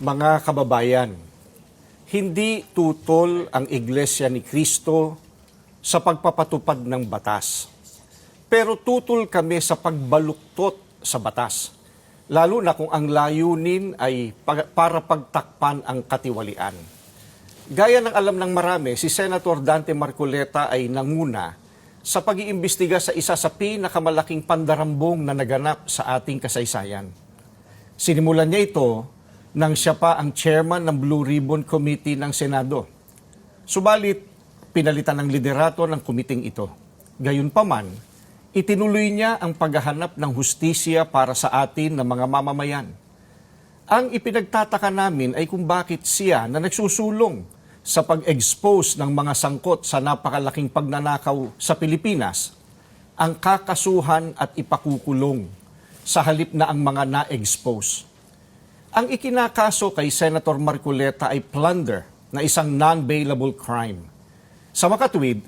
Mga kababayan, hindi tutol ang Iglesia ni Cristo sa pagpapatupad ng batas. Pero tutol kami sa pagbaluktot sa batas, lalo na kung ang layunin ay para pagtakpan ang katiwalian. Gaya ng alam ng marami, si Senator Dante Marcoleta ay nanguna sa pag-iimbestiga sa isa sa pinakamalaking pandarambong na naganap sa ating kasaysayan. Sinimulan niya ito nang siya pa ang chairman ng Blue Ribbon Committee ng Senado. Subalit, pinalitan ng liderato ng kumiting ito. Gayunpaman, itinuloy niya ang paghahanap ng hustisya para sa atin ng mga mamamayan. Ang ipinagtataka namin ay kung bakit siya na nagsusulong sa pag-expose ng mga sangkot sa napakalaking pagnanakaw sa Pilipinas, ang kakasuhan at ipakukulong sa halip na ang mga na-expose. Ang ikinakaso kay Senator Marcoleta ay plunder na isang non-bailable crime. Sa makatuwid,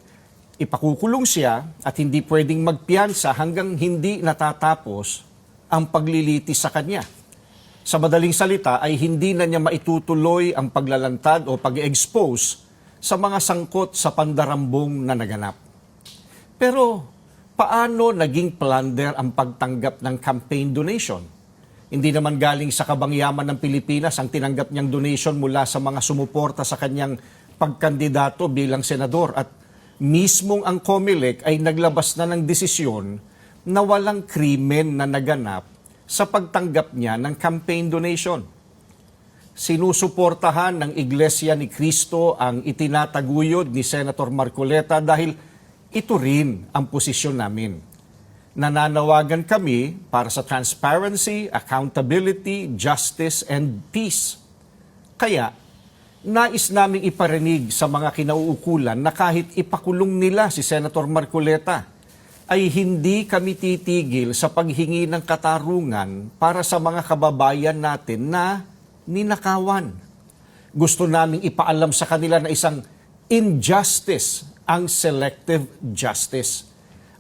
ipakukulong siya at hindi pwedeng magpiyansa hanggang hindi natatapos ang paglilitis sa kanya. Sa madaling salita ay hindi na niya maitutuloy ang paglalantad o pag-expose sa mga sangkot sa pandarambong na naganap. Pero paano naging plunder ang pagtanggap ng campaign donation? Hindi naman galing sa kabangyaman ng Pilipinas ang tinanggap niyang donation mula sa mga sumuporta sa kanyang pagkandidato bilang senador at mismong ang COMELEC ay naglabas na ng desisyon na walang krimen na naganap sa pagtanggap niya ng campaign donation. Sinusuportahan ng Iglesia ni Cristo ang itinataguyod ni Senator Marcoleta dahil ito rin ang posisyon namin. Nananawagan kami para sa transparency, accountability, justice, and peace. Kaya, nais naming iparinig sa mga kinauukulan na kahit ipakulong nila si Senator Marcoleta, ay hindi kami titigil sa paghingi ng katarungan para sa mga kababayan natin na ninakawan. Gusto naming ipaalam sa kanila na isang injustice ang selective justice.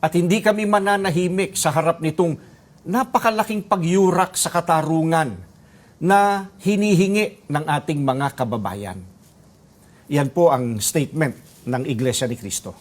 At hindi kami mananahimik sa harap nitong napakalaking pagyurak sa katarungan na hinihingi ng ating mga kababayan. Yan po ang statement ng Iglesia ni Cristo.